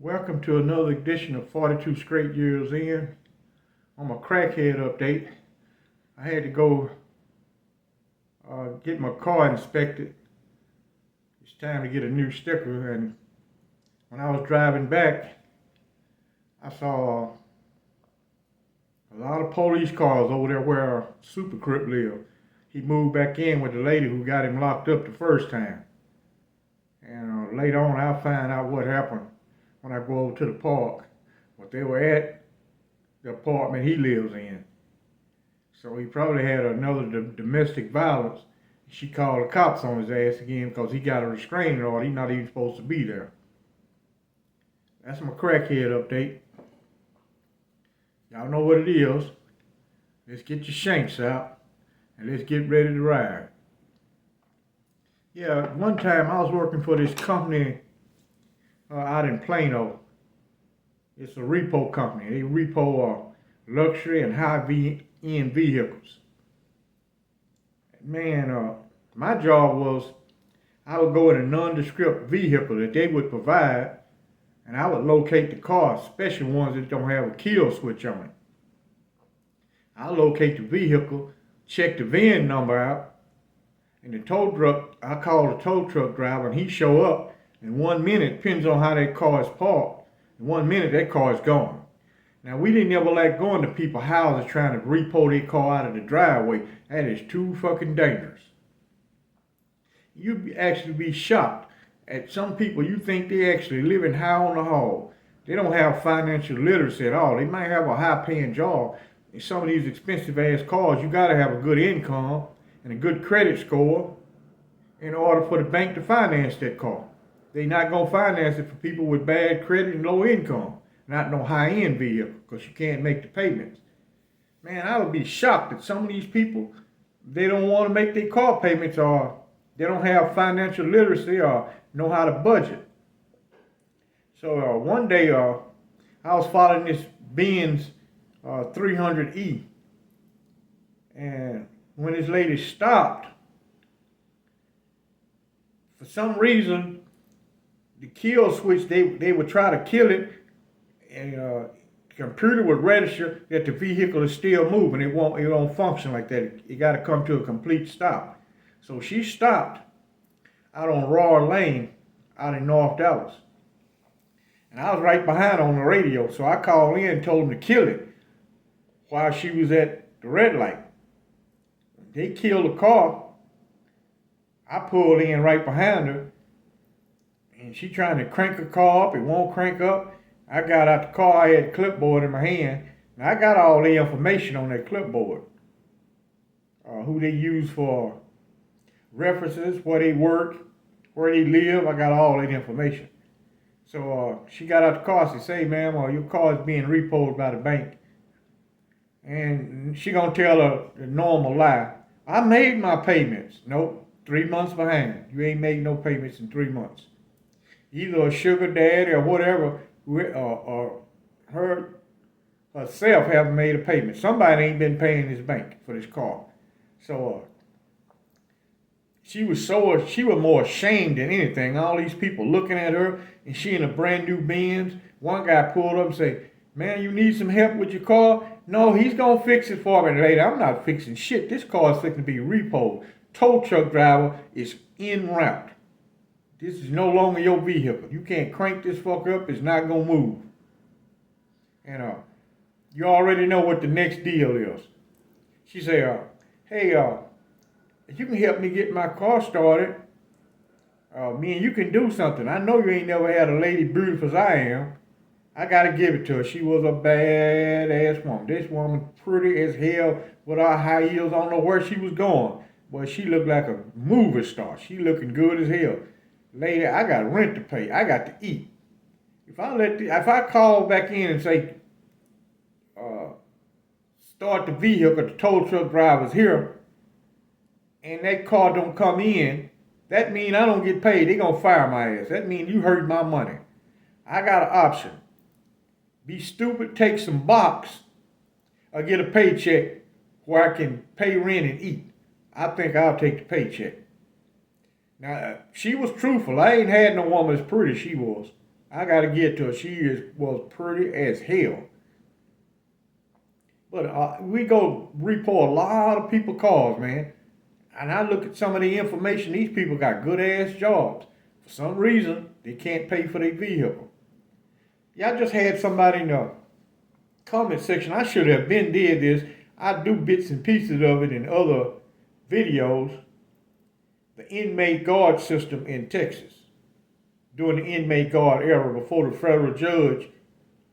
Welcome to another edition of 42 Straight Years In. On my crackhead update, I had to go get my car inspected. It's time to get a new sticker, and when I was driving back, I saw a lot of police cars over there where Super Crip lived. He moved back in with the lady who got him locked up the first time. And later on, I'll find out what happened when I go over to the park. But they were at the apartment he lives in. So he probably had another domestic violence. She called the cops on his ass again because he got a restraining order. He's not even supposed to be there. That's my crackhead update. Y'all know what it is. Let's get your shanks out and let's get ready to ride. Yeah, one time I was working for this company out in Plano. It's a repo company. They repo luxury and high-end vehicles. Man, my job was I would go in a nondescript vehicle that they would provide, and I would locate the cars, especially ones that don't have a kill switch on it. I locate the vehicle, check the VIN number out, and the tow truck, I call the tow truck driver, and he show up. In 1 minute, depends on how that car is parked. In 1 minute, that car is gone. Now, we didn't ever like going to people's houses trying to repo their car out of the driveway. That is too fucking dangerous. You'd actually be shocked at some people. You think they actually living high on the hog. They don't have financial literacy at all. They might have a high-paying job. In some of these expensive-ass cars, you got to have a good income and a good credit score in order for the bank to finance that car. They're not going to finance it for people with bad credit and low income. Not no high-end vehicle, because you can't make the payments. Man, I would be shocked that some of these people, they don't want to make their car payments, or they don't have financial literacy or know how to budget. So one day, I was following this Benz 300E. And when this lady stopped, for some reason, the kill switch, they would try to kill it, and the computer would register that the vehicle is still moving. It won't function like that. It got to come to a complete stop. So she stopped out on Roar Lane out in North Dallas. And I was right behind on the radio, so I called in and told them to kill it while she was at the red light. They killed the car. I pulled in right behind her, and she trying to crank her car up. It won't crank up. I got out the car. I had a clipboard in my hand, and I got all the information on that clipboard. Who they use for references, where they work, where they live. I got all that information. So she got out the car. She said, "Hey, ma'am, your car is being repoed by the bank." And she gonna tell her the normal lie. I made my payments. Nope, 3 months behind. You ain't made no payments in 3 months. Either a sugar daddy or whatever, or her herself haven't made a payment. Somebody ain't been paying this bank for this car. So she was more ashamed than anything. All these people looking at her, and she in a brand new Benz. One guy pulled up and said, "Man, you need some help with your car?" "No, he's gonna fix it for me later." "I'm not fixing shit. This car is fixing to be repoed. Tow truck driver is en route. This is no longer your vehicle. You can't crank this fucker up. It's not gonna move." And you already know what the next deal is. She said, "Hey, if you can help me get my car started, me and you can do something. I know you ain't never had a lady beautiful as I am. I gotta give it to her. She was a badass woman. This woman pretty as hell with her high heels. I don't know where she was going, but she looked like a movie star. She looking good as hell. Lady, I got rent to pay. I got to eat. If I call back in and say, start the vehicle, the tow truck driver's here, and that car don't come in, that means I don't get paid. They gonna fire my ass. That means you hurt my money. I got an option. Be stupid, take some box, or get a paycheck where I can pay rent and eat. I think I'll take the paycheck." Now, she was truthful. I ain't had no woman as pretty as she was. I gotta get to her. Was pretty as hell. But we go repo a lot of people cars, man. And I look at some of the information. These people got good ass jobs. For some reason, they can't pay for their vehicle. Y'all just had somebody in the comment section. I should have been did this. I do bits and pieces of it in other videos. The inmate guard system in Texas. During the inmate guard era before the federal judge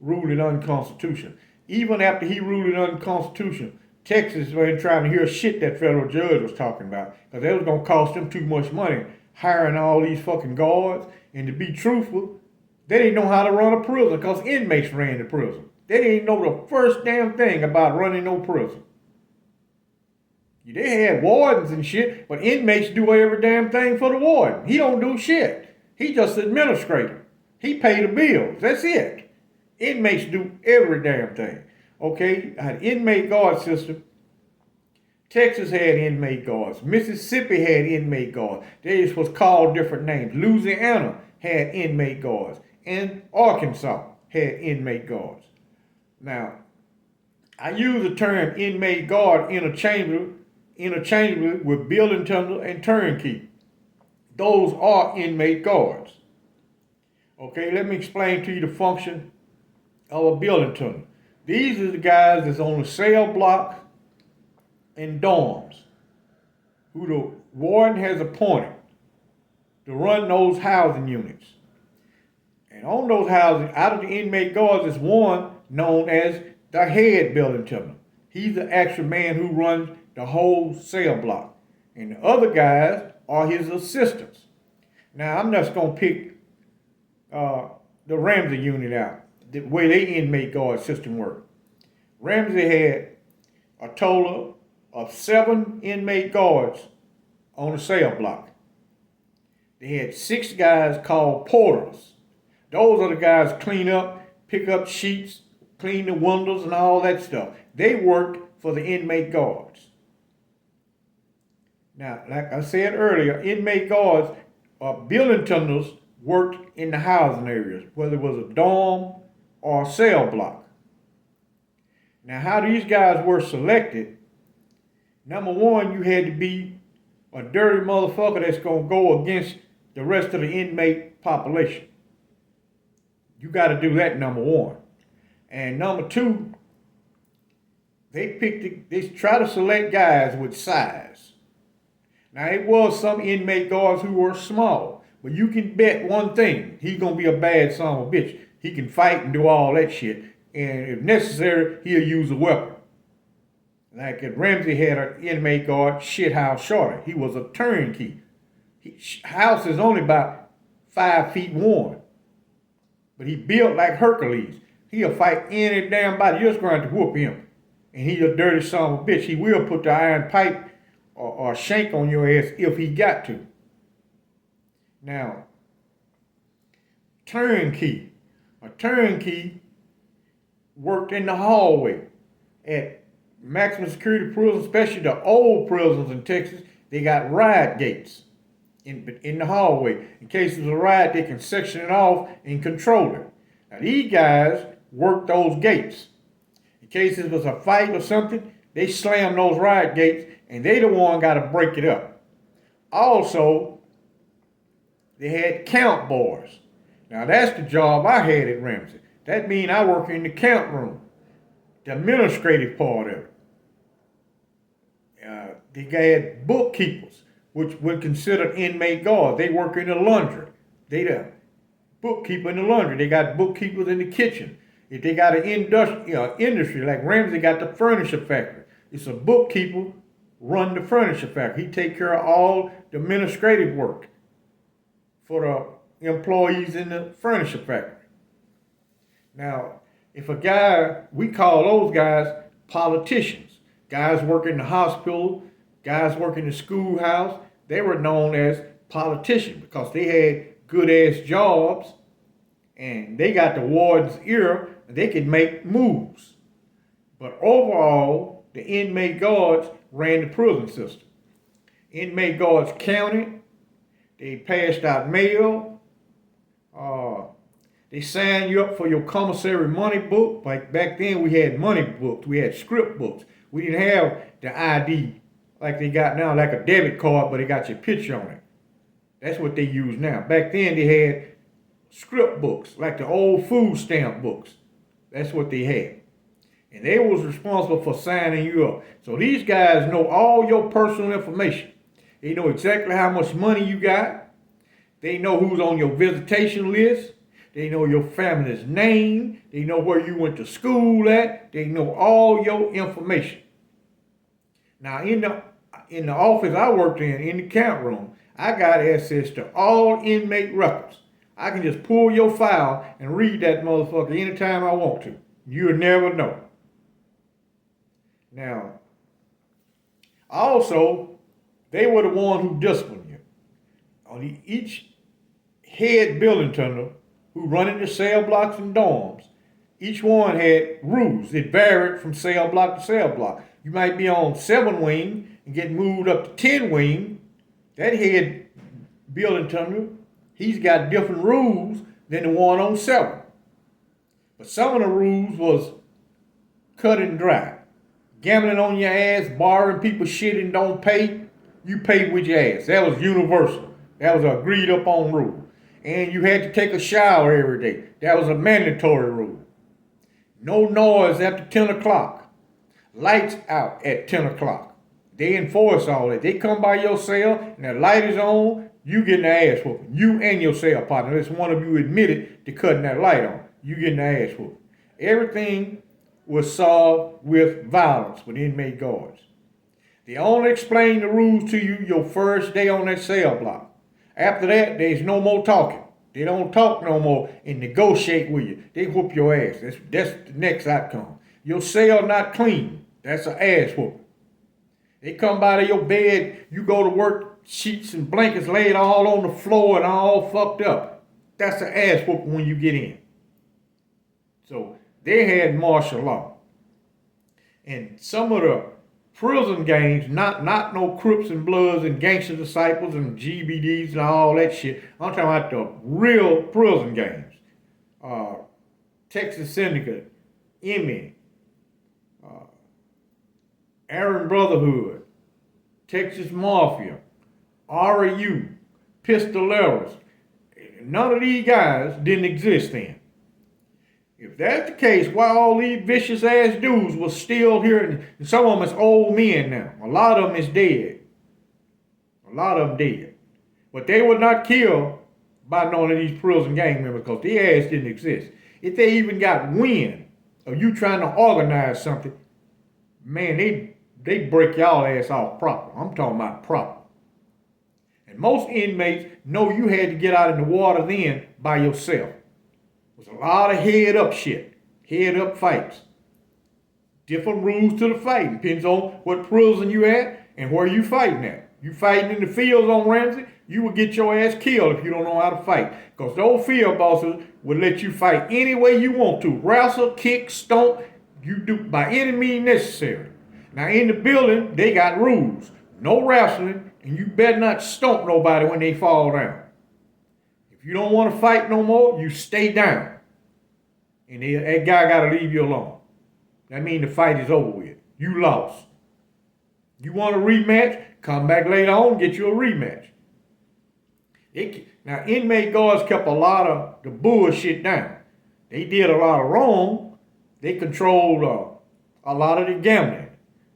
ruled it unconstitutional. Even after he ruled it unconstitutional, Texas wasn't trying to hear shit that federal judge was talking about because that was going to cost them too much money hiring all these fucking guards. And to be truthful, they didn't know how to run a prison because inmates ran the prison. They didn't know the first damn thing about running no prison. They had wardens and shit, but inmates do every damn thing for the warden. He don't do shit. He just administrator. He pay the bills. That's it. Inmates do every damn thing. Okay, an inmate guard system. Texas had inmate guards. Mississippi had inmate guards. They just was called different names. Louisiana had inmate guards. And Arkansas had inmate guards. Now, I use the term inmate guard interchangeably with building tunnel and turnkey. Those are inmate guards. Okay, let me explain to you the function of a building tunnel. These are the guys that's on the cell block and dorms who the warden has appointed to run those housing units. And on those housing, out of the inmate guards is one known as the head building tunnel. He's the actual man who runs the whole cell block. And the other guys are his assistants. Now, I'm just going to pick the Ramsey unit out, the way their inmate guard system worked. Ramsey had a total of 7 inmate guards on the cell block. They had 6 guys called porters. Those are the guys clean up, pick up sheets, clean the windows and all that stuff. They worked for the inmate guards. Now, like I said earlier, inmate guards or building tunnels worked in the housing areas, whether it was a dorm or a cell block. Now, how these guys were selected, number one, you had to be a dirty motherfucker that's going to go against the rest of the inmate population. You got to do that, number one. And number two, they try to select guys with size. Now, it was some inmate guards who were small, but you can bet one thing, he's going to be a bad son of a bitch. He can fight and do all that shit. And if necessary, he'll use a weapon. Like if Ramsey had an inmate guard, Shithouse Shorty. He was a turnkey. House is only about 5 feet 1. But he built like Hercules. He'll fight any damn body. You're just going to whoop him. And he's a dirty son of a bitch. He will put the iron pipe or shank on your ass if he got to. Now, turnkey. A turnkey worked in the hallway at maximum security prisons, especially the old prisons in Texas. They got riot gates in the hallway. In case there's a riot, they can section it off and control it. Now, these guys work those gates. In case there was a fight or something, they slam those riot gates, and they the one got to break it up. Also, they had count boards. Now, that's the job I had at Ramsey. That means I work in the count room, the administrative part of it. They had bookkeepers, which were considered inmate guards. They work in the laundry. They the bookkeeper in the laundry. They got bookkeepers in the kitchen. If they got an industry, like Ramsey got the furniture factory, it's a bookkeeper run the furniture factory. He take care of all the administrative work for the employees in the furniture factory. Now, if a guy, we call those guys politicians. Guys work in the hospital, guys work in the schoolhouse, they were known as politicians because they had good ass jobs and they got the warden's ear and they could make moves. But overall, the inmate guards ran the prison system. Inmate guards counted, they passed out mail, They sign you up for your commissary money book. Like back then, we had money books. We had script books. We didn't have the ID like they got now, like a debit card, but they got your picture on it. That's what they use now. Back then, they had script books, like the old food stamp books. That's what they had. And they was responsible for signing you up. So these guys know all your personal information. They know exactly how much money you got. They know who's on your visitation list. They know your family's name. They know where you went to school at. They know all your information. Now, in the office I worked in the count room, I got access to all inmate records. I can just pull your file and read that motherfucker anytime I want to. You'll never know. Now, also, they were the one who disciplined you. On each head building tunnel who running the cell blocks and dorms, each one had rules. It varied from cell block to cell block. You might be on 7 wing and get moved up to 10 wing. That head building tunnel, he's got different rules than the one on 7. But some of the rules was cut and dry. Gambling on your ass, borrowing people's shit and don't pay, you pay with your ass. That was universal. That was an agreed upon rule. And you had to take a shower every day. That was a mandatory rule. No noise after 10 o'clock. Lights out at 10 o'clock. They enforce all that. They come by your cell and the light is on, you getting the ass whooping. You and your cell partner. Unless one of you admitted to cutting that light on. You getting the ass whooping. Everything was solved with violence with inmate guards. They only explain the rules to you your first day on that cell block. After that, there's no more talking. They don't talk no more and negotiate with you. They whoop your ass. That's the next outcome. Your cell not clean. That's an ass whooping. They come by to your bed, you go to work, sheets and blankets laid all on the floor and all fucked up. That's an ass whooping when you get in. So they had martial law. And some of the prison gangs, not no Crips and Bloods and Gangster Disciples and GBDs and all that shit. I'm talking about the real prison gangs. Texas Inmate Guard, Aaron Brotherhood, Texas Mafia, RAU, Pistoleros. None of these guys didn't exist then. If that's the case, why all these vicious ass dudes was still here, and some of them is old men now. A lot of them is dead. A lot of them dead. But they were not killed by none of these prison gang members because their ass didn't exist. If they even got wind of you trying to organize something, man, they break y'all ass off proper. I'm talking about proper. And most inmates know you had to get out in the water then by yourself. There's a lot of head up shit, head up fights. Different rules to the fighting. Depends on what prison you at and where you fighting at. You fighting in the fields on Ramsey, you will get your ass killed if you don't know how to fight. Because those field bosses will let you fight any way you want to. Wrestle, kick, stomp, you do by any means necessary. Now in the building, they got rules. No wrestling, and you better not stomp nobody when they fall down. If you don't want to fight no more, you stay down. And that guy got to leave you alone. That means the fight is over with. You lost. You want a rematch? Come back later on and get you a rematch. Now, inmate guards kept a lot of the bullshit down. They did a lot of wrong. They controlled a lot of the gambling.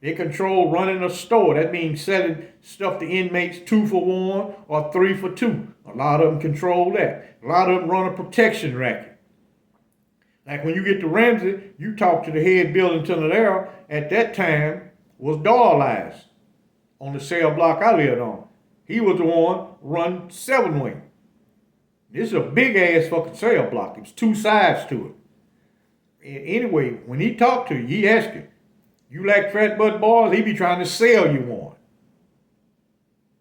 They control running a store. That means selling stuff to inmates 2 for 1 or 3 for 2. A lot of them control that. A lot of them run a protection racket. Like when you get to Ramsey, you talk to the head building tunnel there. At that time was Darlies on the cell block I lived on. He was the one run 7 wing. This is a big ass fucking cell block. There's 2 sides to it. And anyway, when he talked to you, he asked you, you like fat butt boys? He be trying to sell you one.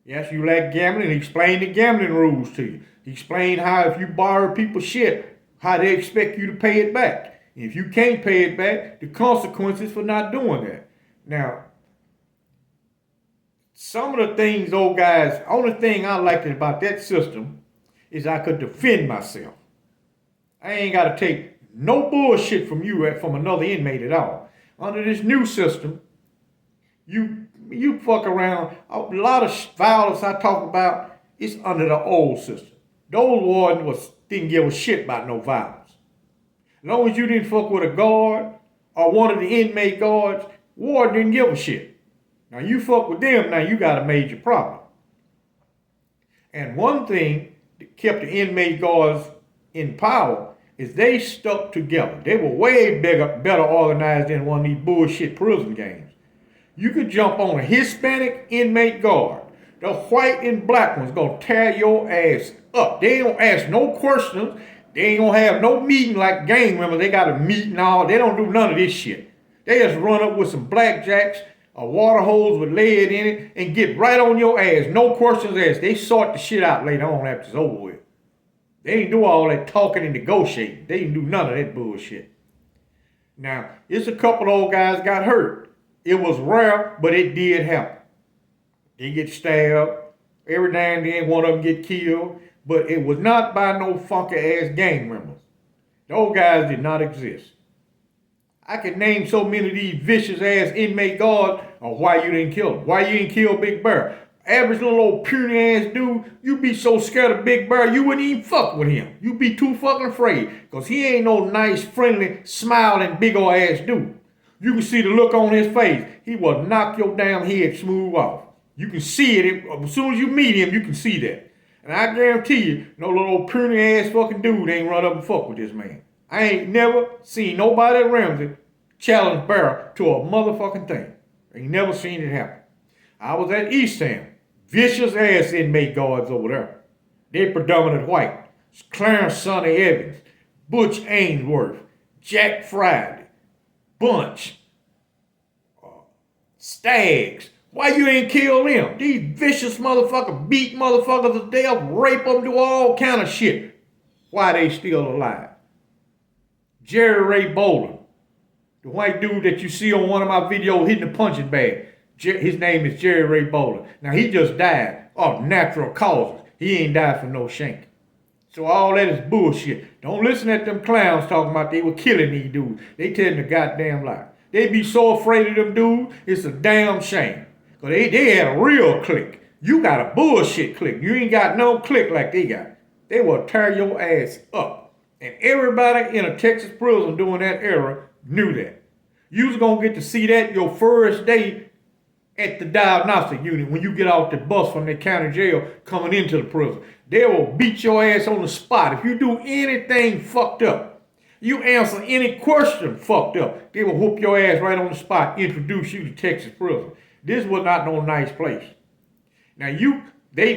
Yes, you like gambling. He explained the gambling rules to you. He explained how if you borrow people's shit, how they expect you to pay it back. And if you can't pay it back, the consequences for not doing that. Now, some of the things those guys, only thing I liked about that system is I could defend myself. I ain't got to take no bullshit from you from another inmate at all. Under this new system, you fuck around. A lot of violence I talk about is under the old system. The old warden didn't give a shit about no violence. As long as you didn't fuck with a guard or one of the inmate guards, warden didn't give a shit. Now you fuck with them, now you got a major problem. And one thing that kept the inmate guards in power is they stuck together. They were way better organized than one of these bullshit prison gangs. You could jump on a Hispanic inmate guard. The white and black ones gonna tear your ass up. They ain't gonna ask no questions. They ain't gonna have no meeting like gang members. They got a meeting and all. They don't do none of this shit. They just run up with some blackjacks, a water hose with lead in it, and get right on your ass. No questions asked. They sort the shit out later on after it's over with. They ain't do all that talking and negotiating. They didn't do none of that bullshit. Now, it's a couple of old guys got hurt. It was rare, but it did happen. They get stabbed. Every now and then one of them get killed. But it was not by no funky ass gang members. Those guys did not exist. I could name so many of these vicious ass inmate guards on why you didn't kill him. Why you didn't kill Big Bear. Average little old puny ass dude, you be so scared of Big Bear, you wouldn't even fuck with him. You be too fucking afraid. Because he ain't no nice, friendly, smiling, big old ass dude. You can see the look on his face. He will knock your damn head smooth off. You can see it. As soon as you meet him, you can see that. And I guarantee you, no little old puny ass fucking dude ain't run up and fuck with this man. I ain't never seen nobody at Ramsey challenge Bear to a motherfucking thing. Ain't never seen it happen. I was at East Ham. Vicious ass inmate guards over there. They predominant white. Clarence Sonny Evans, Butch Ainsworth, Jack Friday, Bunch, Stags. Why you ain't kill them? These vicious motherfuckers beat motherfuckers to death, rape them, do all kind of shit. Why they still alive? Jerry Ray Bowling, the white dude that you see on one of my videos hitting the punching bag. His name is Jerry Ray Bowling. Now he just died of natural causes. He ain't died for no shank. So all that is bullshit. Don't listen at them clowns talking about they were killing these dudes. They telling the goddamn lie. They be so afraid of them dudes, it's a damn shame. Because they had a real clique. You got a bullshit clique. You ain't got no clique like they got. They will tear your ass up. And everybody in a Texas prison during that era knew that. You was going to get to see that your first day at the diagnostic unit when you get off the bus from the county jail coming into the prison. They will beat your ass on the spot. If you do anything fucked up, you answer any question fucked up, they will whoop your ass right on the spot, introduce you to Texas prison. This was not no nice place. Now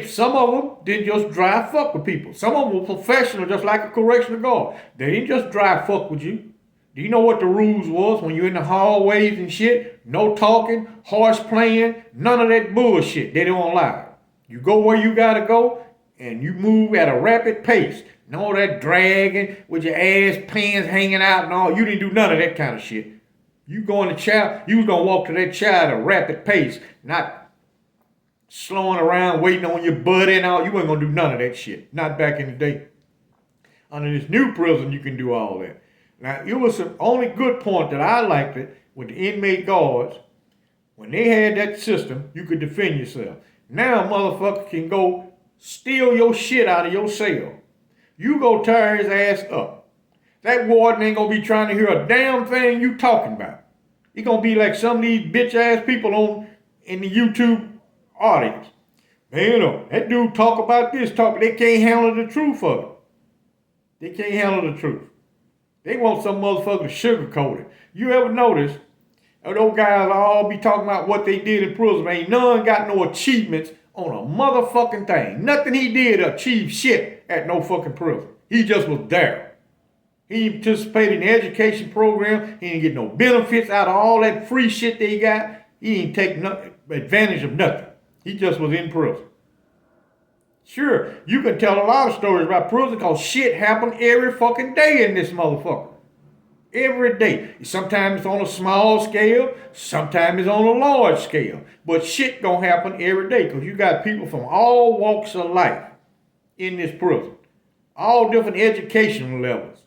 some of them didn't just dry fuck with people. Some of them were professional, just like a correctional guard. They didn't just dry fuck with you. Do you know what the rules was when you're in the hallways and shit? No talking, harsh playing, none of that bullshit. They don't allow. You go where you gotta go, and you move at a rapid pace. No that dragging with your ass pants hanging out and all. You didn't do none of that kind of shit. You was gonna walk to that child at a rapid pace, not slowing around, waiting on your buddy and all. You wasn't gonna do none of that shit. Not back in the day. Under this new prison, you can do all that. Now, it was the only good point that I liked it with the inmate guards. When they had that system, you could defend yourself. Now, motherfucker can go steal your shit out of your cell. You go tear his ass up. That warden ain't gonna be trying to hear a damn thing you talking about. He gonna be like some of these bitch ass people in the YouTube audience. Man, that dude talk about this, they can't handle the truth of it. They can't handle the truth. They want some motherfucker to sugarcoat it. You ever notice those guys all be talking about what they did in prison? Ain't none got no achievements on a motherfucking thing. Nothing he did achieve shit at no fucking prison. He just was there. He didn't participate in the education program. He didn't get no benefits out of all that free shit they got. He didn't take advantage of nothing. He just was in prison. Sure, you can tell a lot of stories about prison because shit happened every fucking day in this motherfucker. Every day. Sometimes it's on a small scale. Sometimes it's on a large scale. But shit gonna happen every day because you got people from all walks of life in this prison. All different educational levels.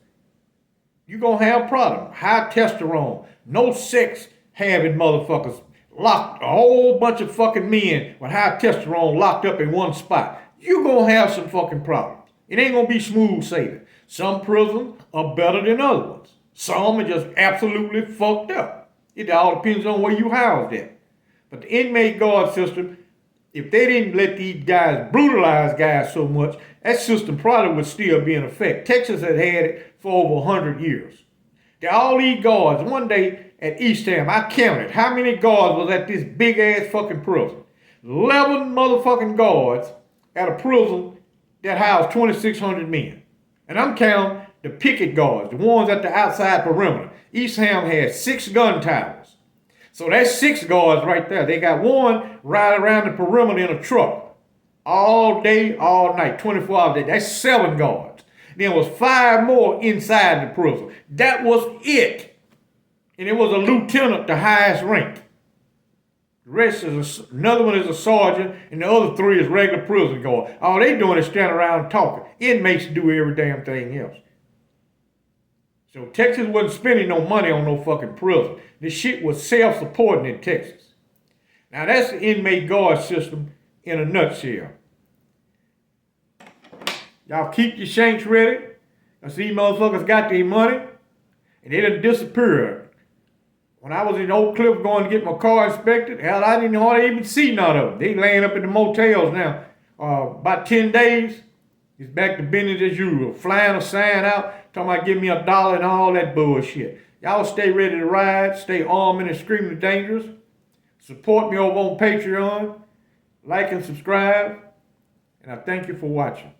you gonna have problems. High testosterone, no sex having motherfuckers, locked, a whole bunch of fucking men with high testosterone locked up in one spot. You gonna have some fucking problems. It ain't gonna be smooth sailing. Some prisons are better than other ones. Some are just absolutely fucked up. It all depends on where you housed at. But the inmate guard system, if they didn't let these guys brutalize guys so much, that system probably would still be in effect. Texas has had it for over 100 years. All these guards, one day at Eastham, I counted how many guards was at this big ass fucking prison. 11 motherfucking guards at a prison that housed 2,600 men. And I'm counting the picket guards, the ones at the outside perimeter. Eastham had 6 gun towers. So that's 6 guards right there. They got one right around the perimeter in a truck. All day, all night, 24 hours a day. That's 7 guards. There was 5 more inside the prison. That was it. And it was a lieutenant, the highest rank. The rest is another one is a sergeant, and the other 3 is regular prison guard. All they doing is standing around talking. Inmates do every damn thing else. So Texas wasn't spending no money on no fucking prison. This shit was self-supporting in Texas. Now that's the inmate guard system in a nutshell. Y'all keep your shanks ready. I see motherfuckers got their money, and they done disappeared. When I was in Oak Cliff going to get my car inspected, hell, I didn't hardly even see none of them. They laying up in the motels now. About 10 days, it's back to business as usual. Flying a sign out, talking about give me $1 and all that bullshit. Y'all stay ready to ride, stay armed and extremely dangerous. Support me over on Patreon. Like and subscribe. And I thank you for watching.